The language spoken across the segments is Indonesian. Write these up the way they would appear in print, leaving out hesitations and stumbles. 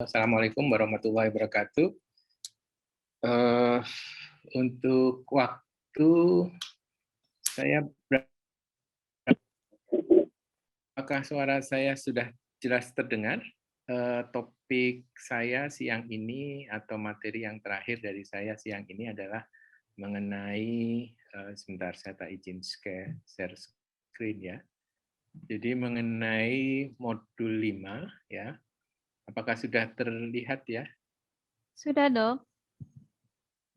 Assalamualaikum warahmatullahi wabarakatuh. Untuk waktu saya, apakah suara saya sudah jelas terdengar? Topik saya siang ini atau materi yang terakhir dari saya siang ini adalah mengenai, sebentar saya tak izin share screen ya. Jadi mengenai modul 5 ya. Apakah sudah terlihat ya? Sudah, Dok.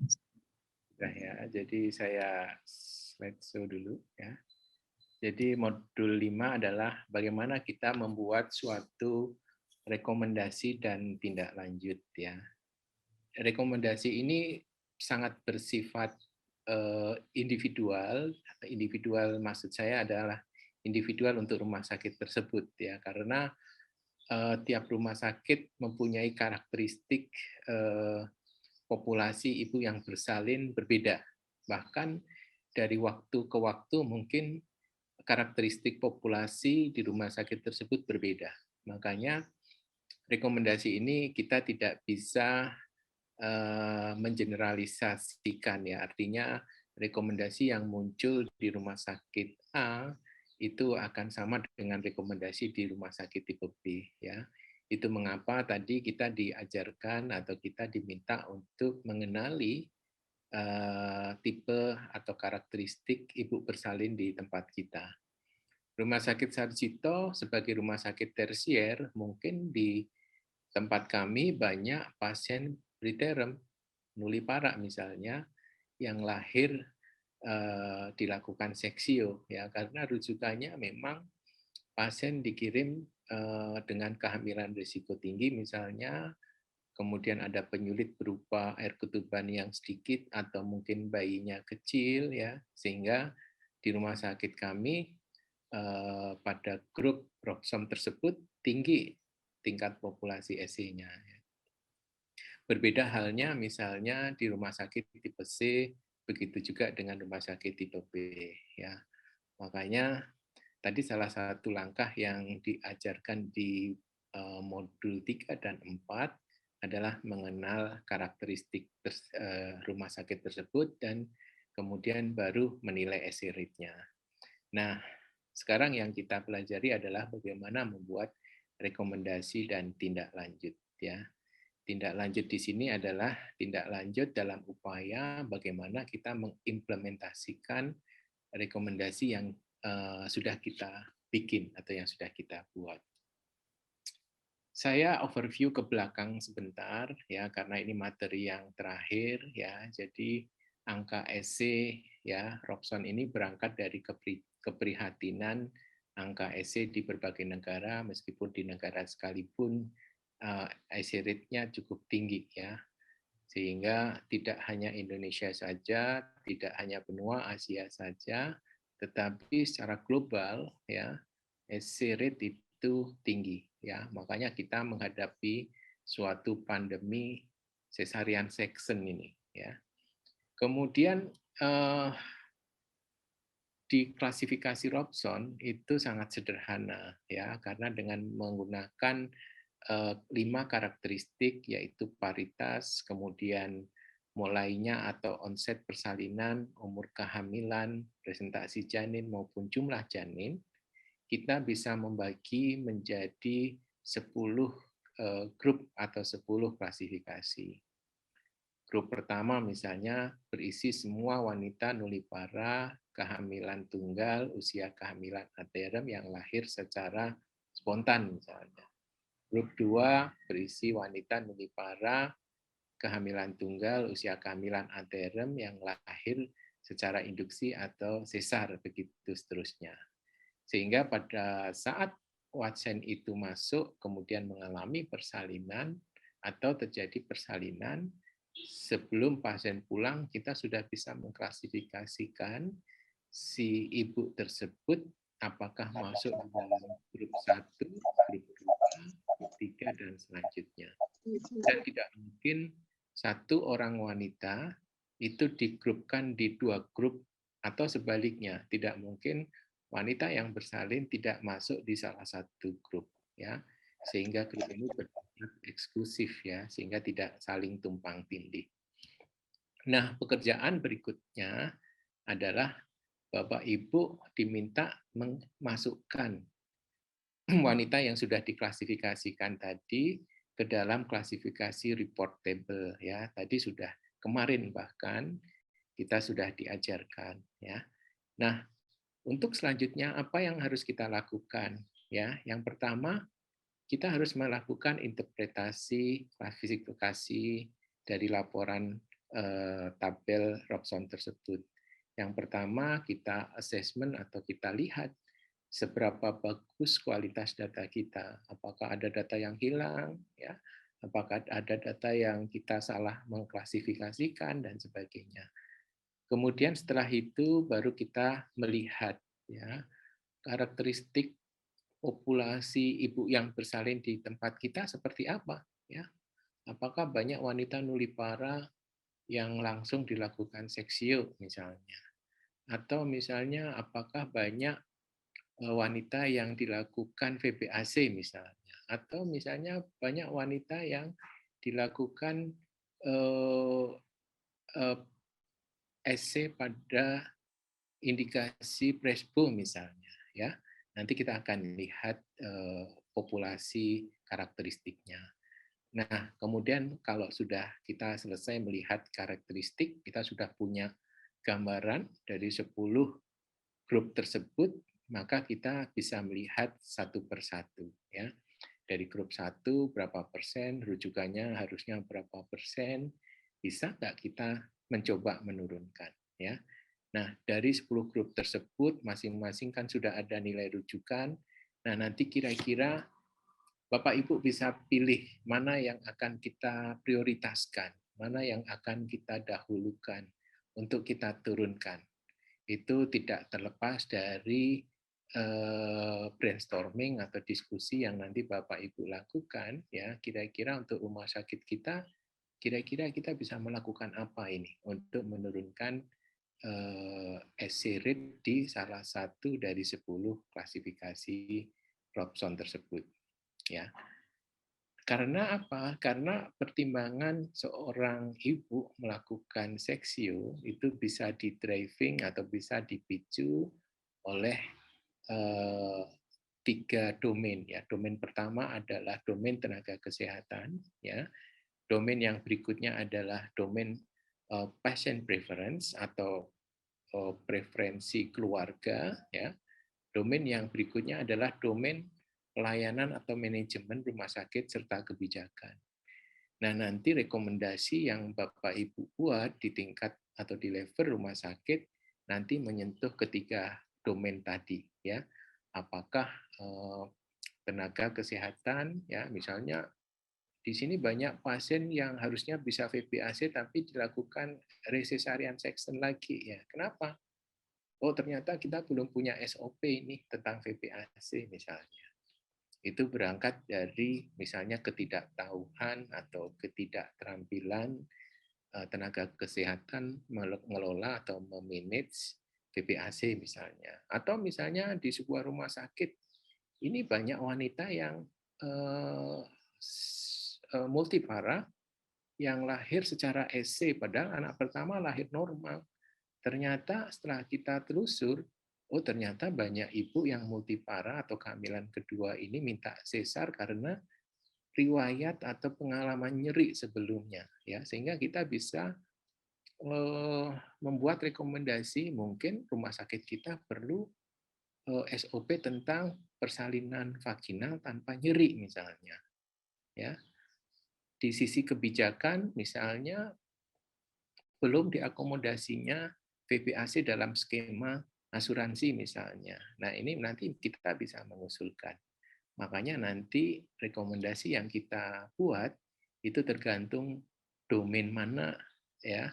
Sudah ya. Jadi saya slideshow dulu ya. Jadi modul 5 adalah bagaimana kita membuat suatu rekomendasi dan tindak lanjut ya. Rekomendasi ini sangat bersifat individual. Individual maksud saya adalah individual untuk rumah sakit tersebut ya, karena tiap rumah sakit mempunyai karakteristik populasi ibu yang bersalin berbeda. Bahkan dari waktu ke waktu mungkin karakteristik populasi di rumah sakit tersebut berbeda. Makanya rekomendasi ini kita tidak bisa mengeneralisasikan ya. Artinya rekomendasi yang muncul di rumah sakit A itu akan sama dengan rekomendasi di rumah sakit tipe B ya. Itu mengapa tadi kita diajarkan atau kita diminta untuk mengenali tipe atau karakteristik ibu bersalin di tempat kita. Rumah sakit Sarjito sebagai rumah sakit tersier, mungkin di tempat kami banyak pasien preterm, nulipara misalnya, yang lahir dilakukan seksio ya, karena rujukannya memang pasien dikirim dengan kehamilan risiko tinggi misalnya, kemudian ada penyulit berupa air ketuban yang sedikit atau mungkin bayinya kecil ya, sehingga di rumah sakit kami pada grup Robson tersebut tinggi tingkat populasi SE-nya. Berbeda halnya misalnya di rumah sakit tipe C, begitu juga dengan rumah sakit tipe B ya. Makanya tadi salah satu langkah yang diajarkan di modul 3 dan 4 adalah mengenal karakteristik rumah sakit tersebut dan kemudian baru menilai SE rate-nya. Nah, sekarang yang kita pelajari adalah bagaimana membuat rekomendasi dan tindak lanjut ya. Tindak lanjut di sini adalah tindak lanjut dalam upaya bagaimana kita mengimplementasikan rekomendasi yang sudah kita bikin atau yang sudah kita buat. Saya overview ke belakang sebentar ya, karena ini materi yang terakhir ya. Jadi angka SC ya, Robson ini berangkat dari keprihatinan angka SC di berbagai negara, meskipun di negara sekalipun SC rate-nya cukup tinggi ya. Sehingga tidak hanya Indonesia saja, tidak hanya benua Asia saja, tetapi secara global ya, SC rate itu tinggi ya. Makanya kita menghadapi suatu pandemi cesarean section ini ya. Kemudian di klasifikasi Robson itu sangat sederhana ya, karena dengan menggunakan 5 karakteristik yaitu paritas, kemudian mulainya atau onset persalinan, umur kehamilan, presentasi janin maupun jumlah janin, kita bisa membagi menjadi 10 grup atau 10 klasifikasi. Grup pertama misalnya berisi semua wanita nulipara, kehamilan tunggal, usia kehamilan anterem yang lahir secara spontan misalnya. Grup 2 berisi wanita nulipara, kehamilan tunggal, usia kehamilan anterem yang lahir secara induksi atau sesar, begitu seterusnya. Sehingga pada saat pasien itu masuk, kemudian mengalami persalinan atau terjadi persalinan, sebelum pasien pulang, kita sudah bisa mengklasifikasikan si ibu tersebut apakah masuk di dalam grup 1, grup 2, grup 3, dan selanjutnya. Dan tidak mungkin satu orang wanita itu digrupkan di 2 grup atau sebaliknya. Tidak mungkin wanita yang bersalin tidak masuk di salah satu grup ya. sehingga grup ini bersifat eksklusif ya, sehingga tidak saling tumpang tindih. Nah, pekerjaan berikutnya adalah Bapak Ibu diminta memasukkan wanita yang sudah diklasifikasikan tadi ke dalam klasifikasi report table ya. Tadi sudah kemarin bahkan kita sudah diajarkan ya. Nah, untuk selanjutnya apa yang harus kita lakukan ya? Yang pertama kita harus melakukan interpretasi klasifikasi dari laporan tabel Robson tersebut. Yang pertama kita assessment atau kita lihat seberapa bagus kualitas data kita. Apakah ada data yang hilang, ya? Apakah ada data yang kita salah mengklasifikasikan dan sebagainya. Kemudian setelah itu baru kita melihat ya karakteristik populasi ibu yang bersalin di tempat kita seperti apa ya. Apakah banyak wanita nulipara yang langsung dilakukan seksio misalnya, atau misalnya apakah banyak wanita yang dilakukan VBAC misalnya, atau misalnya banyak wanita yang dilakukan eh, eh, SC pada indikasi Presbo misalnya, ya. Nanti kita akan lihat populasi karakteristiknya. Nah, kemudian kalau sudah kita selesai melihat karakteristik, kita sudah punya gambaran dari 10 grup tersebut, maka kita bisa melihat satu persatu ya. Dari grup 1 berapa persen, rujukannya harusnya berapa persen, bisa nggak kita mencoba menurunkan ya. Nah, dari 10 grup tersebut masing-masing kan sudah ada nilai rujukan. Nah, nanti kira-kira Bapak Ibu bisa pilih mana yang akan kita prioritaskan, mana yang akan kita dahulukan untuk kita turunkan. Itu tidak terlepas dari brainstorming atau diskusi yang nanti Bapak Ibu lakukan ya, kira-kira untuk rumah sakit kita kira-kira kita bisa melakukan apa ini untuk menurunkan SC rate di salah satu dari 10 klasifikasi Robson tersebut ya. Karena apa? Karena pertimbangan seorang ibu melakukan seksio itu bisa di-driving atau bisa dipicu oleh eh, 3 domain ya. Domain pertama adalah domain tenaga kesehatan ya. Domain yang berikutnya adalah domain patient preference atau preferensi keluarga ya. Domain yang berikutnya adalah domain pelayanan atau manajemen rumah sakit serta kebijakan. Nah, nanti rekomendasi yang Bapak Ibu buat di tingkat atau di level rumah sakit nanti menyentuh ketiga domain tadi ya. Apakah tenaga kesehatan ya, misalnya di sini banyak pasien yang harusnya bisa VBAC tapi dilakukan resesarian section lagi ya. Kenapa? Oh, ternyata kita belum punya SOP ini tentang VBAC misalnya. Itu berangkat dari misalnya ketidaktahuan atau ketidakterampilan tenaga kesehatan mengelola atau memanage VBAC misalnya. Atau misalnya di sebuah rumah sakit, ini banyak wanita yang multipara yang lahir secara SC, padahal anak pertama lahir normal. Ternyata setelah kita telusur, oh ternyata banyak ibu yang multipara atau kehamilan kedua ini minta sesar karena riwayat atau pengalaman nyeri sebelumnya, ya sehingga kita bisa membuat rekomendasi mungkin rumah sakit kita perlu SOP tentang persalinan vaginal tanpa nyeri misalnya, ya. Di sisi kebijakan misalnya belum diakomodasinya VBAC dalam skema asuransi misalnya. Nah, ini nanti kita bisa mengusulkan. Makanya nanti rekomendasi yang kita buat itu tergantung domain mana ya,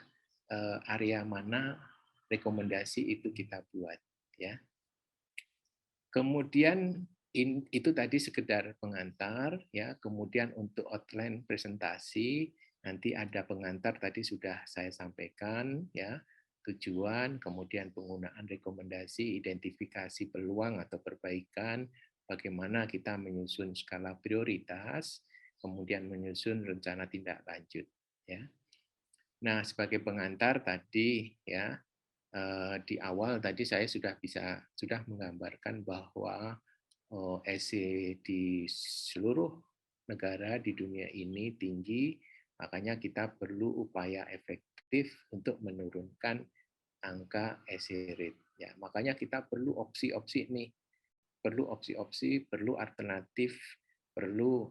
area mana rekomendasi itu kita buat ya. Kemudian itu tadi sekedar pengantar ya, kemudian untuk outline presentasi nanti ada pengantar tadi sudah saya sampaikan ya, tujuan, kemudian penggunaan rekomendasi, identifikasi peluang atau perbaikan, bagaimana kita menyusun skala prioritas, kemudian menyusun rencana tindak lanjut, ya. Nah, sebagai pengantar tadi ya, di awal tadi saya sudah menggambarkan bahwa ESE di seluruh negara di dunia ini tinggi, makanya kita perlu upaya efektif untuk menurunkan angka ESE rate. Ya, makanya kita perlu opsi-opsi nih, perlu alternatif, perlu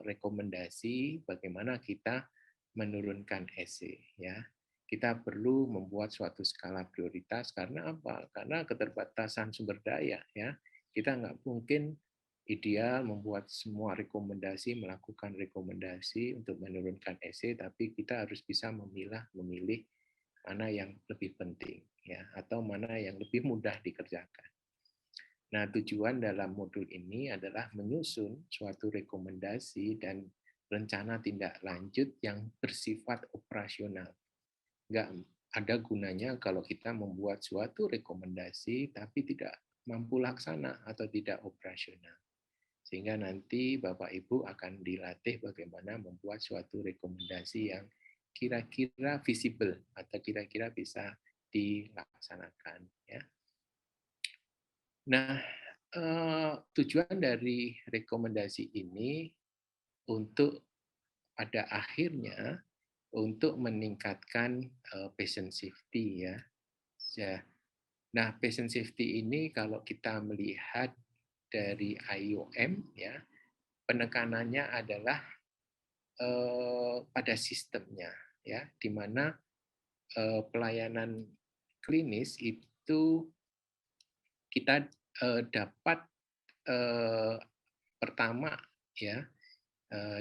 rekomendasi bagaimana kita menurunkan ESE. Ya, kita perlu membuat suatu skala prioritas karena apa? Karena keterbatasan sumber daya. Ya, kita nggak mungkin ideal membuat semua rekomendasi, melakukan rekomendasi untuk menurunkan ESE, tapi kita harus bisa memilih mana yang lebih penting, ya, atau mana yang lebih mudah dikerjakan. Nah, tujuan dalam modul ini adalah menyusun suatu rekomendasi dan rencana tindak lanjut yang bersifat operasional. Nggak ada gunanya kalau kita membuat suatu rekomendasi tapi tidak mampu laksana atau tidak operasional. Sehingga nanti Bapak Ibu akan dilatih bagaimana membuat suatu rekomendasi yang kira-kira visible atau kira-kira bisa dilaksanakan. Ya. Nah, tujuan dari rekomendasi ini untuk pada akhirnya untuk meningkatkan patient safety ya. Nah, patient safety ini kalau kita melihat dari IOM ya, penekanannya adalah pada sistemnya ya, di mana pelayanan klinis itu kita dapat pertama ya,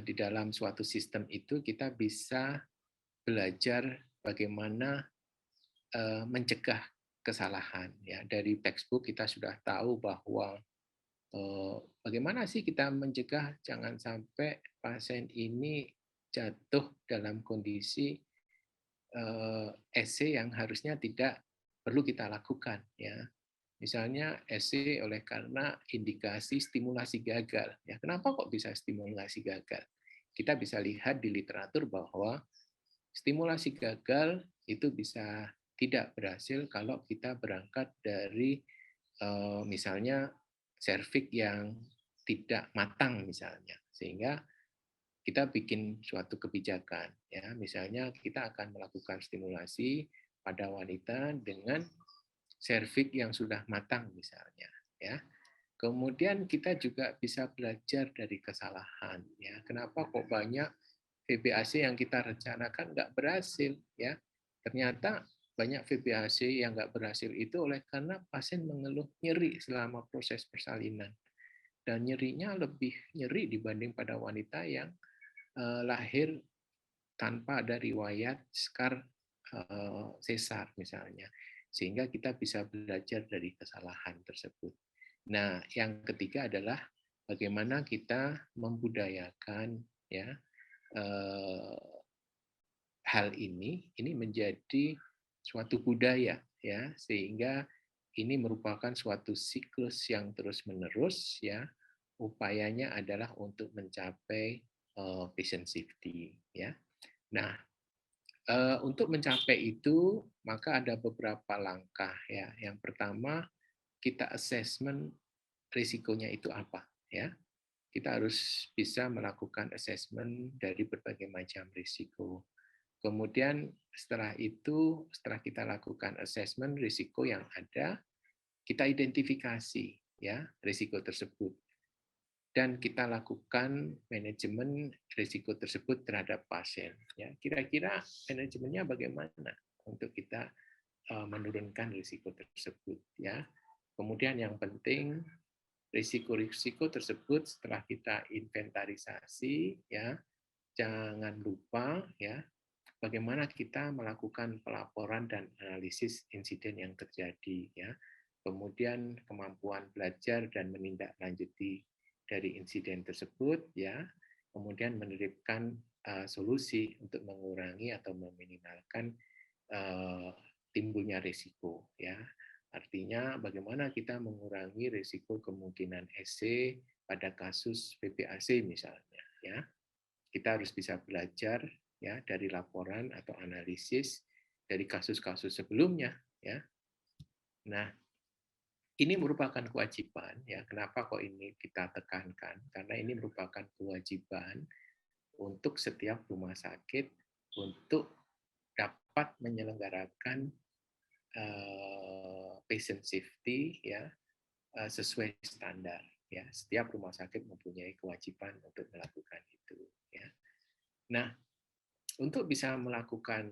di dalam suatu sistem itu kita bisa belajar bagaimana mencegah kesalahan ya. Dari textbook kita sudah tahu bahwa bagaimana sih kita mencegah jangan sampai pasien ini jatuh dalam kondisi EC yang harusnya tidak perlu kita lakukan ya. Misalnya EC oleh karena indikasi stimulasi gagal. Ya, kenapa kok bisa stimulasi gagal? Kita bisa lihat di literatur bahwa stimulasi gagal itu bisa tidak berhasil kalau kita berangkat dari misalnya serviks yang tidak matang misalnya. Sehingga kita bikin suatu kebijakan ya, misalnya kita akan melakukan stimulasi pada wanita dengan serviks yang sudah matang misalnya ya. Kemudian kita juga bisa belajar dari kesalahan ya. Kenapa kok banyak VBAC yang kita rencanakan nggak berhasil ya? Ternyata banyak VBAC yang nggak berhasil itu oleh karena pasien mengeluh nyeri selama proses persalinan dan nyerinya lebih nyeri dibanding pada wanita yang lahir tanpa ada riwayat skar sesar misalnya, sehingga kita bisa belajar dari kesalahan tersebut. Nah, yang ketiga adalah bagaimana kita membudayakan ya hal ini menjadi suatu budaya ya, sehingga ini merupakan suatu siklus yang terus-menerus ya. Upayanya adalah untuk mencapai patient safety ya. Nah, untuk mencapai itu maka ada beberapa langkah ya. Yang pertama kita assessment risikonya itu apa ya. Kita harus bisa melakukan assessment dari berbagai macam risiko. Kemudian setelah itu, setelah kita lakukan assessment risiko yang ada, kita identifikasi ya risiko tersebut dan kita lakukan manajemen risiko tersebut terhadap pasien. Ya, kira-kira manajemennya bagaimana untuk kita menurunkan risiko tersebut? Ya, kemudian yang penting risiko-risiko tersebut setelah kita inventarisasi, ya jangan lupa ya bagaimana kita melakukan pelaporan dan analisis insiden yang terjadi. Ya, kemudian kemampuan belajar dan menindaklanjuti dari insiden tersebut ya, kemudian menerapkan solusi untuk mengurangi atau meminimalkan timbulnya risiko ya. Artinya bagaimana kita mengurangi risiko kemungkinan SC pada kasus PPAC misalnya, ya. Kita harus bisa belajar ya dari laporan atau analisis dari kasus-kasus sebelumnya, ya. Nah, ini merupakan kewajiban ya. Kenapa kok ini kita tekankan? Karena ini merupakan kewajiban untuk setiap rumah sakit untuk dapat menyelenggarakan patient safety ya sesuai standar ya. Setiap rumah sakit mempunyai kewajiban untuk melakukan itu ya. Nah, untuk bisa melakukan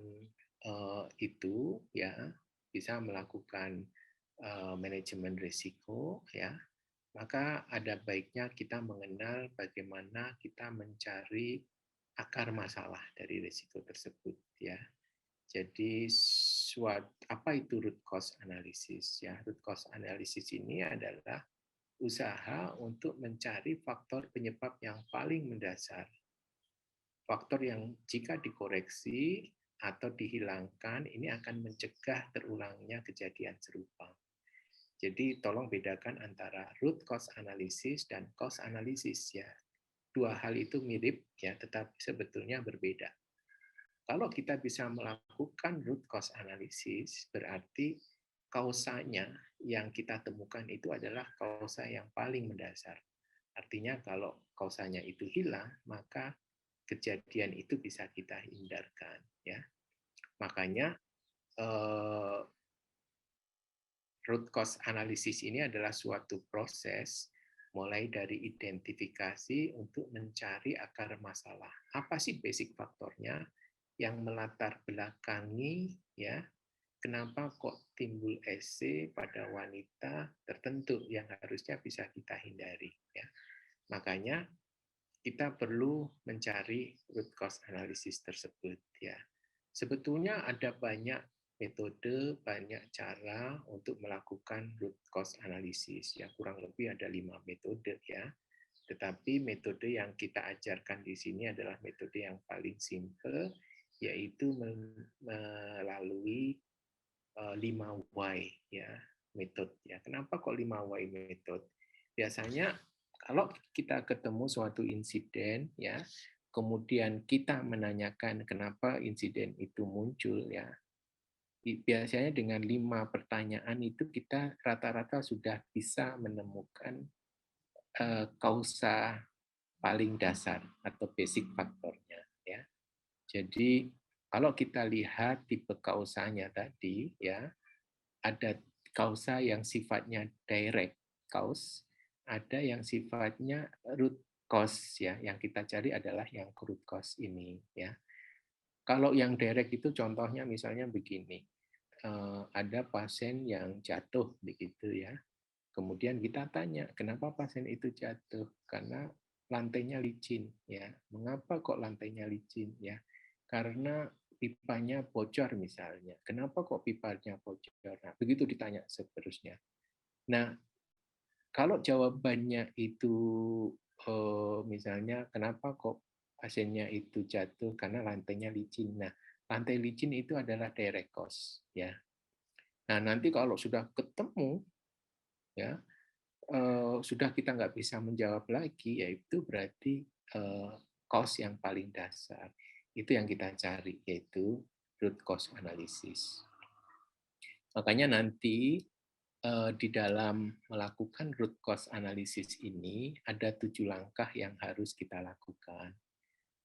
itu ya, bisa melakukan manajemen risiko ya, maka ada baiknya kita mengenal bagaimana kita mencari akar masalah dari risiko tersebut ya. Jadi apa itu root cause analysis ya? Root cause analysis ini adalah usaha untuk mencari faktor penyebab yang paling mendasar. Faktor yang jika dikoreksi atau dihilangkan ini akan mencegah terulangnya kejadian serupa. Jadi tolong bedakan antara root cause analysis dan cause analysis ya. Dua hal itu mirip ya, tetapi sebetulnya berbeda. Kalau kita bisa melakukan root cause analysis, berarti kausanya yang kita temukan itu adalah kausa yang paling mendasar. Artinya kalau kausanya itu hilang, maka kejadian itu bisa kita hindarkan. Ya, makanya root cause analysis ini adalah suatu proses mulai dari identifikasi untuk mencari akar masalah. Apa sih basic faktornya yang melatar belakangi ya kenapa kok timbul SC pada wanita tertentu yang harusnya bisa kita hindari ya. Makanya kita perlu mencari root cause analysis tersebut ya. Sebetulnya ada banyak metode, banyak cara untuk melakukan root cause analysis ya, kurang lebih ada 5 metode ya. Tetapi metode yang kita ajarkan di sini adalah metode yang paling simple, yaitu melalui 5 why ya metode ya. Kenapa kok 5 why metode? Biasanya kalau kita ketemu suatu insiden ya, kemudian kita menanyakan kenapa insiden itu muncul ya. Biasanya dengan 5 pertanyaan itu kita rata-rata sudah bisa menemukan kausa paling dasar atau basic faktornya ya. Jadi kalau kita lihat tipe kausanya tadi ya, ada kausa yang sifatnya direct cause, ada yang sifatnya root cause ya. Yang kita cari adalah yang root cause ini ya. Kalau yang direct itu contohnya misalnya begini. Ada pasien yang jatuh begitu ya. Kemudian kita tanya, kenapa pasien itu jatuh? Karena lantainya licin ya. Mengapa kok lantainya licin ya? Karena pipanya bocor misalnya. Kenapa kok pipanya bocor? Nah, begitu ditanya seterusnya. Nah, kalau jawabannya itu misalnya kenapa kok pasiennya itu jatuh karena lantainya licin. Nah, lantai licin itu adalah direct cause ya. Nah, nanti kalau sudah ketemu ya sudah kita nggak bisa menjawab lagi, yaitu berarti cause yang paling dasar. Itu yang kita cari, yaitu root cause analysis. Makanya nanti di dalam melakukan root cause analysis ini ada 7 langkah yang harus kita lakukan.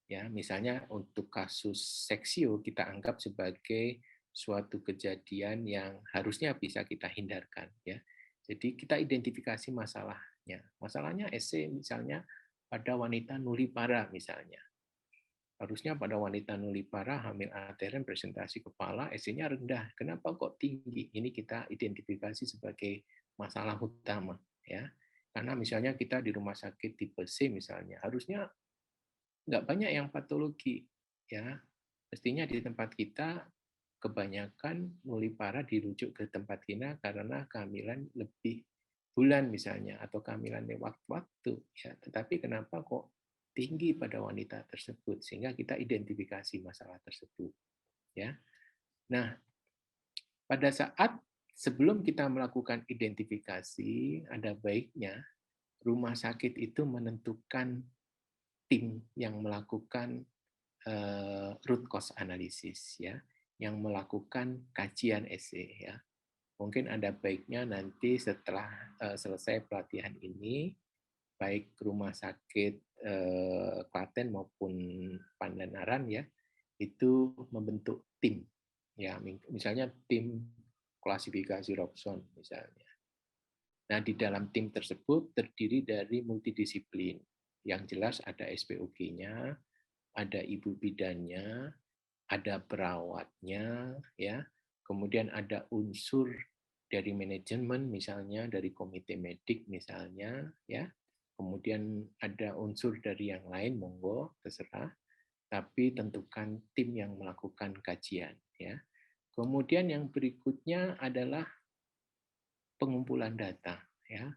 Ya, misalnya untuk kasus seksio kita anggap sebagai suatu kejadian yang harusnya bisa kita hindarkan ya. Jadi kita identifikasi masalahnya. Masalahnya SC misalnya pada wanita nulipara misalnya. Harusnya pada wanita nulipara hamil anterem presentasi kepala SC-nya rendah. Kenapa kok tinggi? Ini kita identifikasi sebagai masalah utama ya. Karena misalnya kita di rumah sakit tipe C misalnya, harusnya nggak banyak yang patologi ya. Mestinya di tempat kita kebanyakan nulipara dirujuk ke tempat kita karena kehamilan lebih bulan misalnya atau kehamilan lewat waktu ya. Tetapi kenapa kok tinggi pada wanita tersebut sehingga kita identifikasi masalah tersebut ya. Nah, pada saat sebelum kita melakukan identifikasi, ada baiknya rumah sakit itu menentukan tim yang melakukan root cause analysis ya, yang melakukan kajian essay ya. Mungkin ada baiknya nanti setelah selesai pelatihan ini, baik rumah sakit Klaten maupun Pandanaran ya, itu membentuk tim ya, misalnya tim klasifikasi Robson misalnya. Nah, di dalam tim tersebut terdiri dari multidisiplin. Yang jelas ada SPOG-nya, ada ibu bidannya, ada perawatnya, ya. Kemudian ada unsur dari manajemen, misalnya dari komite medik, misalnya, ya. Kemudian ada unsur dari yang lain, monggo, terserah. Tapi tentukan tim yang melakukan kajian, ya. Kemudian yang berikutnya adalah pengumpulan data, ya.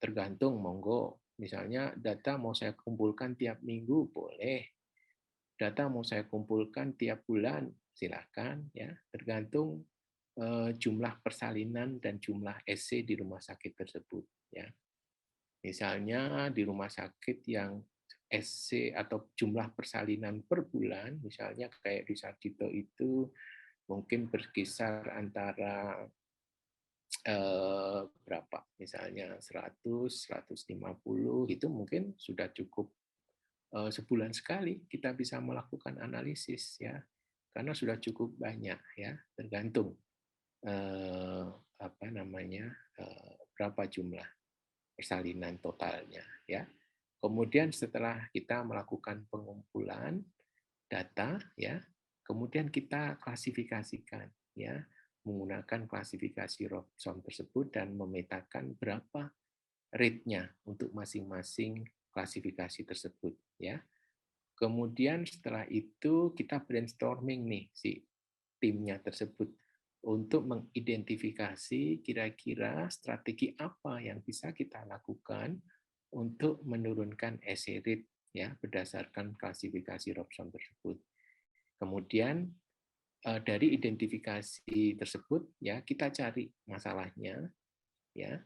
Tergantung, monggo. Misalnya data mau saya kumpulkan tiap minggu, boleh. Data mau saya kumpulkan tiap bulan, silakan. Ya, tergantung jumlah persalinan dan jumlah SC di rumah sakit tersebut. Ya, misalnya di rumah sakit yang SC atau jumlah persalinan per bulan, misalnya kayak di Sarjito itu mungkin berkisar antara berapa misalnya 100, 150 itu mungkin sudah cukup sebulan sekali kita bisa melakukan analisis ya karena sudah cukup banyak ya tergantung apa namanya berapa jumlah persalinan totalnya ya. Kemudian setelah kita melakukan pengumpulan data ya, kemudian kita klasifikasikan ya menggunakan klasifikasi Robson tersebut dan memetakan berapa rate-nya untuk masing-masing klasifikasi tersebut ya. Kemudian setelah itu kita brainstorming nih si timnya tersebut untuk mengidentifikasi kira-kira strategi apa yang bisa kita lakukan untuk menurunkan essay rate ya berdasarkan klasifikasi Robson tersebut. Kemudian dari identifikasi tersebut ya kita cari masalahnya ya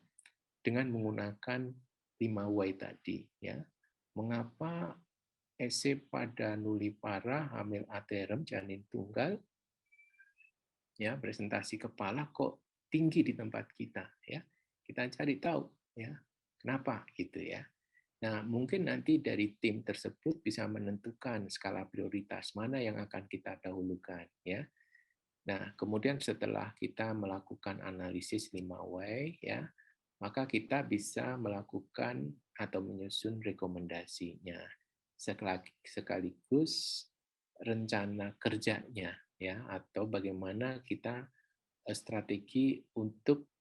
dengan menggunakan 5 why tadi ya. Mengapa essay pada nulipara hamil aterem janin tunggal ya presentasi kepala kok tinggi di tempat kita ya. Kita cari tahu ya. Kenapa gitu ya. Nah, mungkin nanti dari tim tersebut bisa menentukan skala prioritas mana yang akan kita dahulukan ya. Nah, kemudian setelah kita melakukan analisis 5 why ya, maka kita bisa melakukan atau menyusun rekomendasinya sekaligus rencana kerjanya ya atau bagaimana kita strategi untuk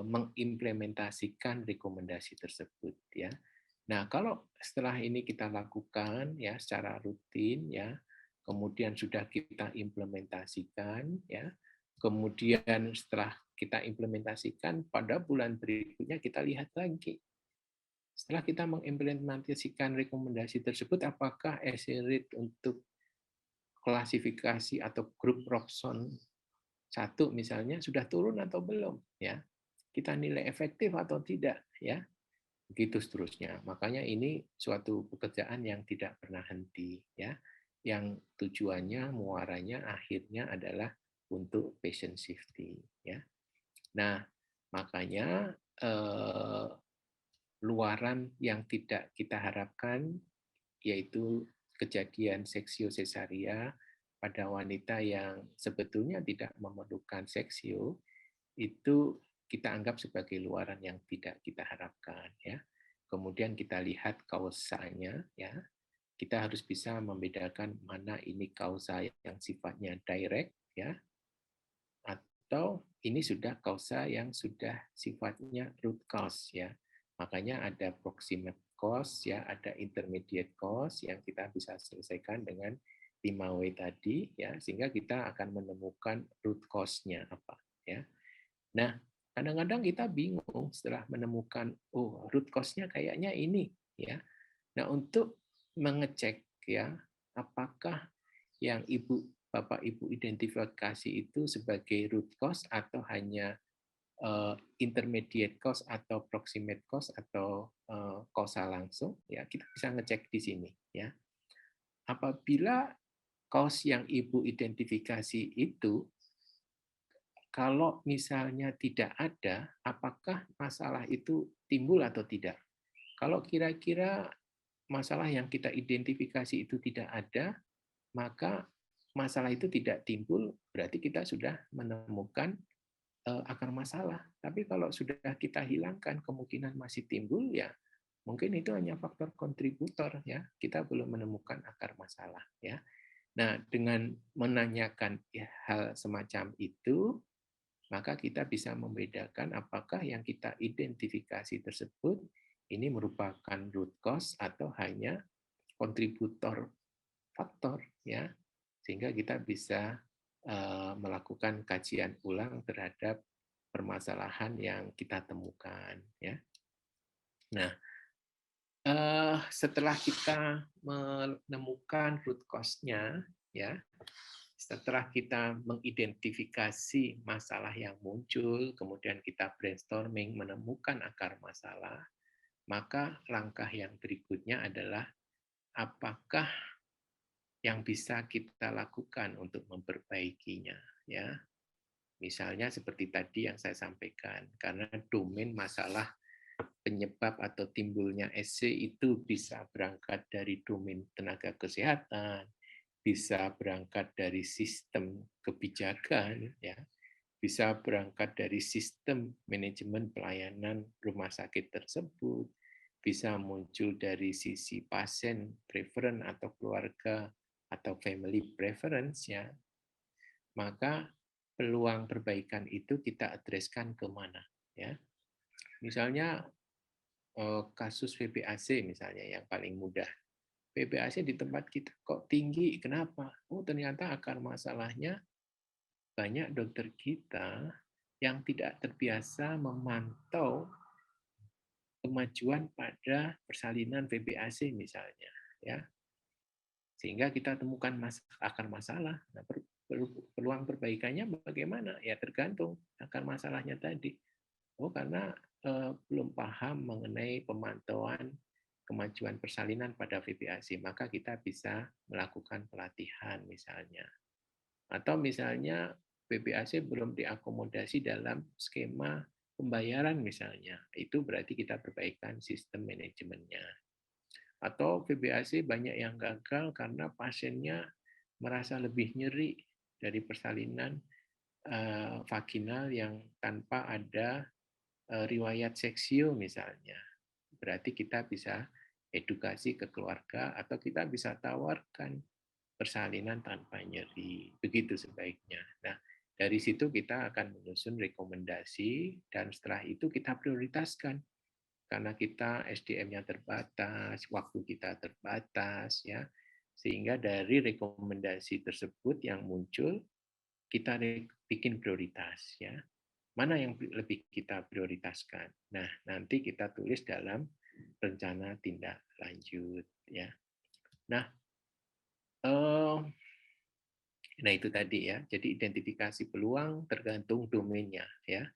mengimplementasikan rekomendasi tersebut ya. Nah, kalau setelah ini kita lakukan ya secara rutin ya, kemudian sudah kita implementasikan ya, kemudian setelah kita implementasikan pada bulan berikutnya kita lihat lagi. Setelah kita mengimplementasikan rekomendasi tersebut, apakah essay rate untuk klasifikasi atau grup Robson 1 misalnya sudah turun atau belum ya? Kita nilai efektif atau tidak ya? Begitu seterusnya. Makanya ini suatu pekerjaan yang tidak pernah henti ya. Yang tujuannya muaranya akhirnya adalah untuk patient safety ya. Nah, makanya luaran yang tidak kita harapkan yaitu kejadian seksio sesaria pada wanita yang sebetulnya tidak memerlukan seksio itu kita anggap sebagai luaran yang tidak kita harapkan ya. Kemudian kita lihat kausanya ya. Kita harus bisa membedakan mana ini kausa yang sifatnya direct ya atau ini sudah kausa yang sudah sifatnya root cause ya. Makanya ada proximate cause ya, ada intermediate cause yang kita bisa selesaikan dengan 5W tadi ya, sehingga kita akan menemukan root cause-nya apa ya. Nah, kadang-kadang kita bingung setelah menemukan oh root cause-nya kayaknya ini ya. Nah, untuk mengecek ya apakah yang ibu Bapak Ibu identifikasi itu sebagai root cause atau hanya intermediate cause atau proximate cause atau causa langsung, ya kita bisa ngecek di sini, ya. Apabila cause yang Ibu identifikasi itu kalau misalnya tidak ada, apakah masalah itu timbul atau tidak? Kalau kira-kira masalah yang kita identifikasi itu tidak ada, maka masalah itu tidak timbul, berarti kita sudah menemukan akar masalah. Tapi kalau sudah kita hilangkan, kemungkinan masih timbul, ya mungkin itu hanya faktor kontributor, ya. Kita belum menemukan akar masalah, ya. Nah, dengan menanyakan hal semacam itu, maka kita bisa membedakan apakah yang kita identifikasi tersebut ini merupakan root cause atau hanya kontributor faktor, ya, sehingga kita bisa melakukan kajian ulang terhadap permasalahan yang kita temukan, ya. Nah, setelah kita menemukan root cause-nya, ya, setelah kita mengidentifikasi masalah yang muncul, kemudian kita brainstorming menemukan akar masalah, maka langkah yang berikutnya adalah apakah yang bisa kita lakukan untuk memperbaikinya, ya. Misalnya seperti tadi yang saya sampaikan, karena domain masalah penyebab atau timbulnya SC itu bisa berangkat dari domain tenaga kesehatan, bisa berangkat dari sistem kebijakan, ya, bisa berangkat dari sistem manajemen pelayanan rumah sakit tersebut, bisa muncul dari sisi pasien preference atau keluarga atau family preference, ya, maka peluang perbaikan itu kita addresskan ke mana, ya. Misalnya kasus VBAC misalnya yang paling mudah. VBAC di tempat kita kok tinggi, kenapa? Oh, ternyata akar masalahnya banyak dokter kita yang tidak terbiasa memantau kemajuan pada persalinan VBAC misalnya, ya. Sehingga kita temukan akar masalah. Nah, peluang perbaikannya bagaimana? Ya tergantung akar masalahnya tadi. Oh, karena belum paham mengenai pemantauan kemajuan persalinan pada VBAC, maka kita bisa melakukan pelatihan misalnya. Atau misalnya VBAC belum diakomodasi dalam skema pembayaran misalnya, itu berarti kita perbaikan sistem manajemennya. Atau VBAC banyak yang gagal karena pasiennya merasa lebih nyeri dari persalinan vaginal yang tanpa ada riwayat seksio misalnya. Berarti kita bisa edukasi ke keluarga atau kita bisa tawarkan persalinan tanpa nyeri. Begitu sebaiknya. Nah, dari situ kita akan menyusun rekomendasi dan setelah itu kita prioritaskan. Karena kita SDM-nya terbatas, waktu kita terbatas, ya. Sehingga dari rekomendasi tersebut yang muncul, kita bikin prioritas, ya. Mana yang lebih kita prioritaskan? Nah, nanti kita tulis dalam rencana tindak lanjut, ya. Nah, nah itu tadi ya. Jadi identifikasi peluang tergantung domainnya, ya.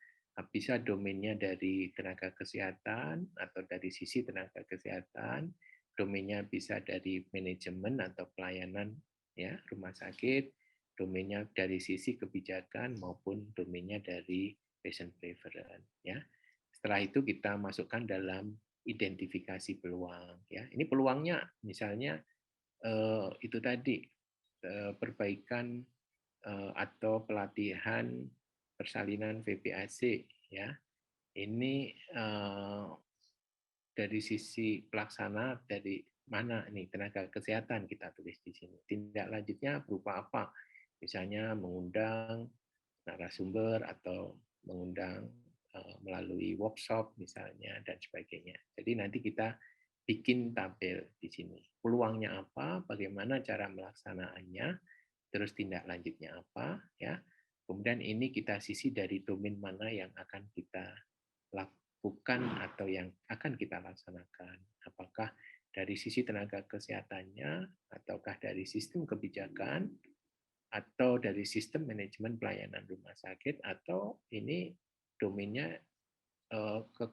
Bisa domainnya dari tenaga kesehatan atau dari sisi tenaga kesehatan, domainnya bisa dari manajemen atau pelayanan, ya, rumah sakit, domainnya dari sisi kebijakan maupun domainnya dari patient preference, ya. Setelah itu kita masukkan dalam identifikasi peluang, ya. Ini peluangnya misalnya itu tadi perbaikan atau pelatihan persalinan VBAC, ya. Ini dari sisi pelaksana dari mana nih tenaga kesehatan kita tulis di sini. Tindak lanjutnya berupa apa? Misalnya mengundang narasumber atau mengundang melalui workshop misalnya dan sebagainya. Jadi nanti kita bikin tabel di sini. Peluangnya apa, bagaimana cara melaksanaannya, terus tindak lanjutnya apa, ya. Kemudian ini kita sisi dari domain mana yang akan kita lakukan atau yang akan kita laksanakan. Apakah dari sisi tenaga kesehatannya, ataukah dari sistem kebijakan, atau dari sistem manajemen pelayanan rumah sakit, atau ini domainnya ke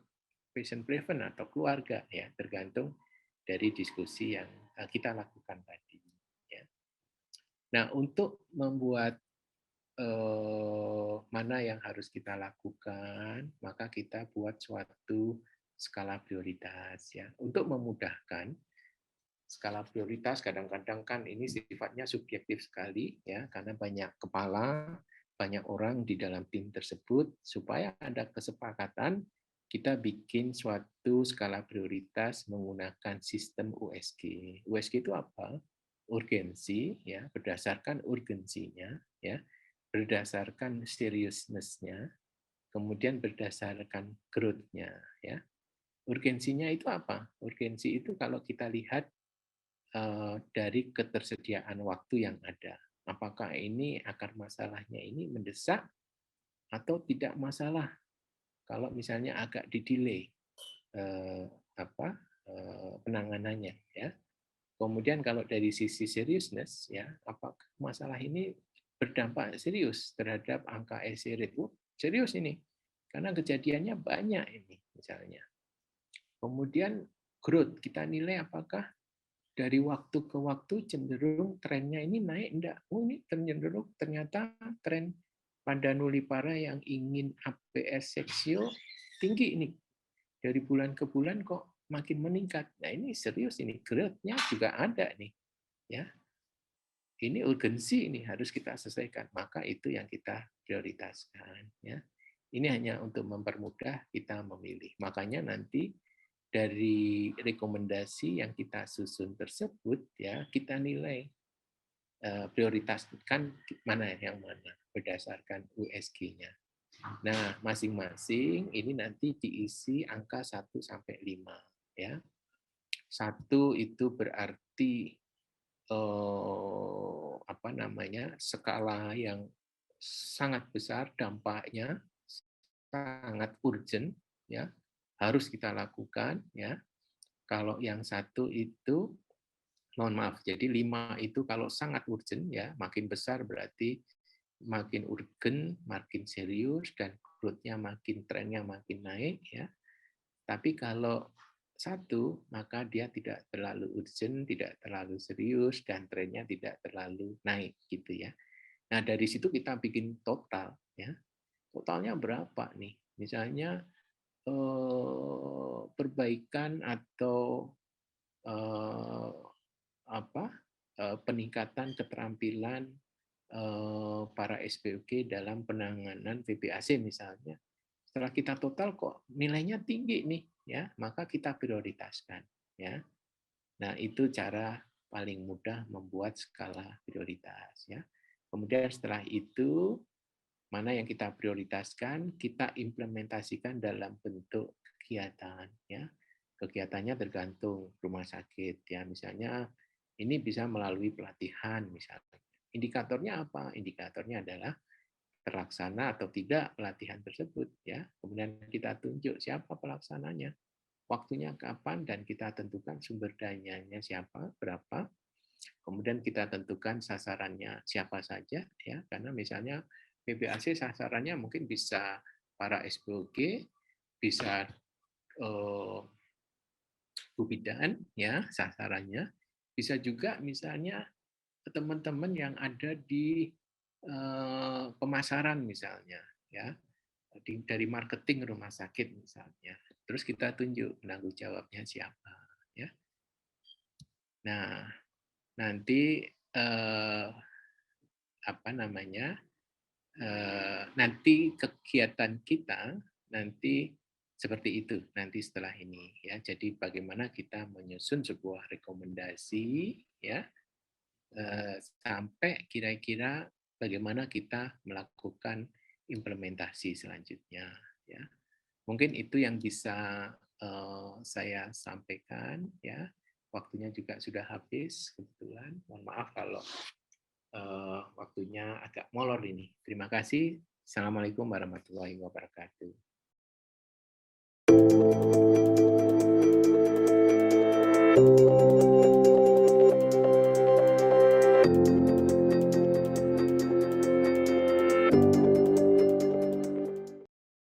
patient preference atau keluarga, ya, tergantung dari diskusi yang kita lakukan tadi. Ya. Nah, untuk membuat mana yang harus kita lakukan, maka kita buat suatu skala prioritas, ya, untuk memudahkan. Skala prioritas kadang-kadang kan ini sifatnya subjektif sekali, ya, karena banyak kepala, banyak orang di dalam tim tersebut. Supaya ada kesepakatan, kita bikin suatu skala prioritas menggunakan sistem USG. USG itu apa? Urgensi, ya, berdasarkan urgensinya, ya, berdasarkan seriousness-nya, kemudian berdasarkan growth-nya, ya. Urgensinya itu apa? Urgensi itu kalau kita lihat dari ketersediaan waktu yang ada. Apakah ini akar masalahnya ini mendesak atau tidak masalah? Kalau misalnya agak di-delay penanganannya, ya. Kemudian kalau dari sisi seriousness, ya, apakah masalah ini berdampak serius terhadap angka EC rate? Serius ini, karena kejadiannya banyak ini misalnya. Kemudian growth, kita nilai apakah dari waktu ke waktu cenderung trennya ini naik enggak? Oh, ini cenderung ternyata tren pada nulipara yang ingin APS seksio tinggi ini. Dari bulan ke bulan kok makin meningkat. Nah, ini serius ini, growth-nya juga ada nih, ya. Ini urgensi ini harus kita selesaikan. Maka itu yang kita prioritaskan, ya. Ini hanya untuk mempermudah kita memilih. Makanya nanti dari rekomendasi yang kita susun tersebut, ya, kita nilai prioritaskan mana yang mana berdasarkan USG-nya. Nah, masing-masing ini nanti diisi angka 1 sampai 5, ya. 1 itu berarti skala yang sangat besar dampaknya, sangat urgent, ya, harus kita lakukan, ya. Kalau yang 1 itu, mohon maaf, jadi 5 itu kalau sangat urgent, ya, makin besar berarti makin urgent, makin serius, dan growth-nya makin, trennya makin naik, ya. Tapi kalau 1, maka dia tidak terlalu urgent, tidak terlalu serius, dan trennya tidak terlalu naik, gitu ya. Nah, dari situ kita bikin total, ya. Totalnya berapa nih? Misalnya perbaikan atau peningkatan keterampilan para SPOG dalam penanganan VBAC misalnya. Setelah kita total kok nilainya tinggi nih, ya, maka kita prioritaskan, ya. Nah, itu cara paling mudah membuat skala prioritas, ya. Kemudian setelah itu mana yang kita prioritaskan, kita implementasikan dalam bentuk kegiatan, ya. Kegiatannya tergantung rumah sakit, ya. Misalnya ini bisa melalui pelatihan misalnya. Indikatornya apa? Indikatornya adalah terlaksana atau tidak pelatihan tersebut, ya. Kemudian kita tunjuk siapa pelaksananya, waktunya kapan, dan kita tentukan sumber dayanya siapa, berapa. Kemudian kita tentukan sasarannya siapa saja, ya. Karena misalnya PBAC sasarannya mungkin bisa para SPOG, bisa Bu Bidan, ya, sasarannya. Bisa juga misalnya teman-teman yang ada di pemasaran misalnya, ya, dari marketing rumah sakit misalnya. Terus kita tunjuk penanggung jawabnya siapa, ya. Nah, nanti nanti kegiatan kita nanti seperti itu nanti setelah ini, ya. Jadi bagaimana kita menyusun sebuah rekomendasi, ya, sampai kira-kira bagaimana kita melakukan implementasi selanjutnya, ya. Mungkin itu yang bisa saya sampaikan, ya. Waktunya juga sudah habis kebetulan. Mohon maaf kalau waktunya agak molor ini. Terima kasih. Assalamualaikum warahmatullahi wabarakatuh.